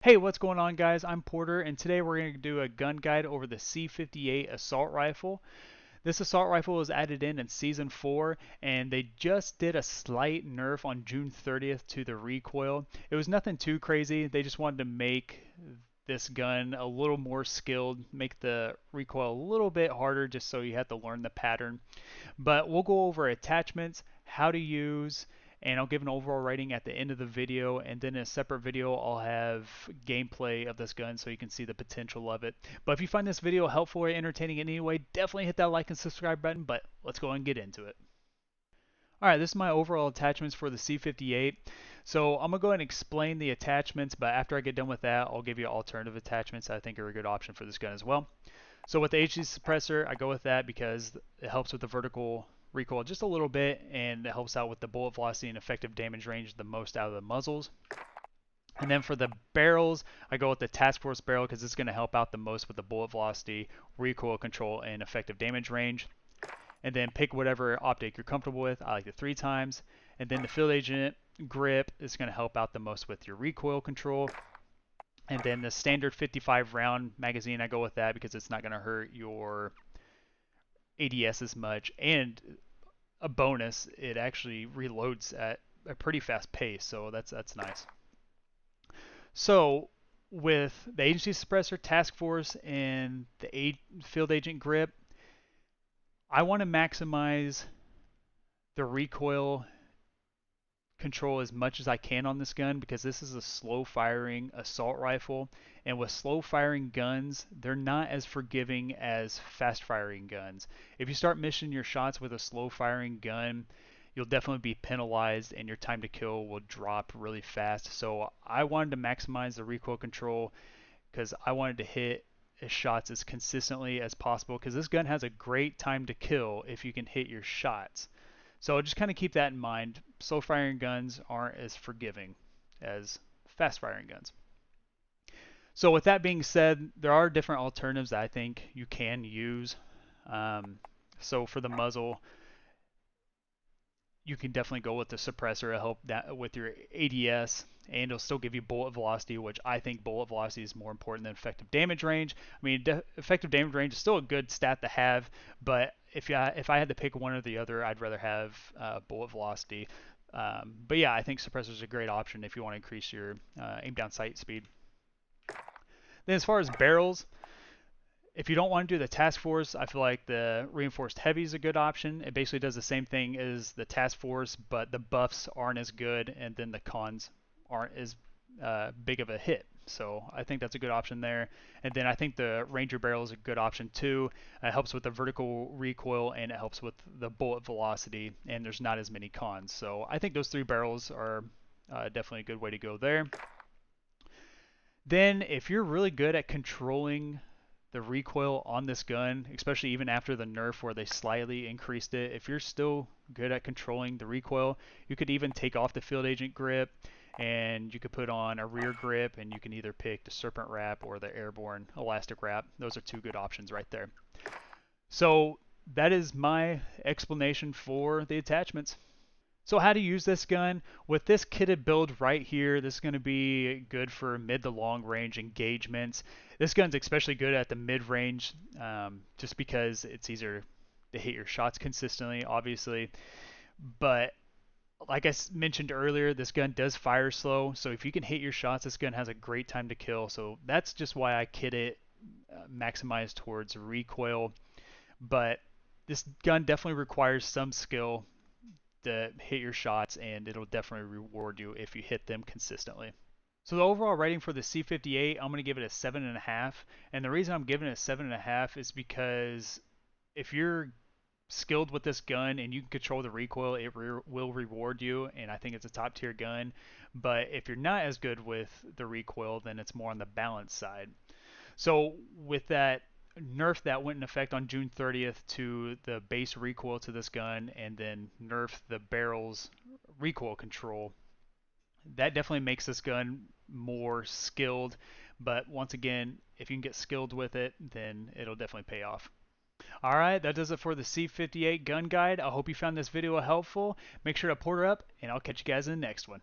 Hey, what's going on, guys? I'm Porter, and today we're going to do a gun guide over the C58 assault rifle. This assault rifle was added in Season 4, and they just did a slight nerf on June 30th to the recoil. It was nothing too crazy. They just wanted to make this gun a little more skilled, make the recoil a little bit harder just so you have to learn the pattern. But we'll go over attachments, how to use, and I'll give an overall rating at the end of the video. And then in a separate video, I'll have gameplay of this gun so you can see the potential of it. But if you find this video helpful or entertaining in any way, definitely hit that like and subscribe button. But let's go and get into it. Alright, this is my overall attachments for the C58. So I'm going to go ahead and explain the attachments, but after I get done with that, I'll give you alternative attachments I think are a good option for this gun as well. So with the HD suppressor, I go with that because it helps with the vertical recoil just a little bit, and it helps out with the bullet velocity and effective damage range the most out of the muzzles. And then for the barrels, I go with the Task Force barrel because it's going to help out the most with the bullet velocity, recoil control, and effective damage range. And then pick whatever optic you're comfortable with. I like the 3 times. And then the Field Agent grip is going to help out the most with your recoil control. And then the standard 55 round magazine, I go with that because it's not going to hurt your ADS as much. And a bonus, it actually reloads at a pretty fast pace, so that's nice. So with the agency suppressor, task force, and the field agent grip, I want to maximize the recoil control as much as I can on this gun because this is a slow firing assault rifle, and with slow firing guns they're not as forgiving as fast firing guns. If you start missing your shots with a slow firing gun, you'll definitely be penalized and your time to kill will drop really fast. So I wanted to maximize the recoil control because I wanted to hit shots as consistently as possible because this gun has a great time to kill if you can hit your shots. So just kind of keep that in mind. Slow firing guns aren't as forgiving as fast firing guns. So with that being said, there are different alternatives that I think you can use. Um, so for the muzzle, you can definitely go with the suppressor to help that with your ADS, and it'll still give you bullet velocity, which I think bullet velocity is more important than effective damage range. I mean, effective damage range is still a good stat to have, but if I had to pick one or the other, I'd rather have bullet velocity. But yeah, I think suppressor is a great option if you want to increase your aim down sight speed. Then as far as barrels, if you don't want to do the task force, I feel like the reinforced heavy is a good option. It basically does the same thing as the task force, but the buffs aren't as good, and then the cons aren't as big of a hit. So I think that's a good option there. And then I think the Ranger barrel is a good option too. It helps with the vertical recoil and it helps with the bullet velocity, and there's not as many cons. So I think those 3 barrels are definitely a good way to go there. Then if you're really good at controlling the recoil on this gun, especially even after the nerf where they slightly increased it, if you're still good at controlling the recoil, you could even take off the field agent grip and you could put on a rear grip, and you can either pick the serpent wrap or the airborne elastic wrap. Those are 2 good options right there. So that is my explanation for the attachments. So how to use this gun? With this kitted build right here, this is going to be good for mid to long range engagements. This gun's especially good at the mid range just because it's easier to hit your shots consistently, obviously. But like I mentioned earlier, this gun does fire slow, so if you can hit your shots, this gun has a great time to kill. So that's just why I kit it maximized towards recoil. But this gun definitely requires some skill to hit your shots, and it'll definitely reward you if you hit them consistently. So the overall rating for the C58, I'm going to give it a 7.5. And the reason I'm giving it a 7.5 is because if you're skilled with this gun and you can control the recoil, it will reward you, and I think it's a top tier gun. But if you're not as good with the recoil, then it's more on the balance side. So with that nerf that went in effect on June 30th to the base recoil to this gun, and then nerf the barrel's recoil control, that definitely makes this gun more skilled. But once again, if you can get skilled with it, then it'll definitely pay off. Alright, that does it for the C58 gun guide. I hope you found this video helpful. Make sure to port her up, and I'll catch you guys in the next one.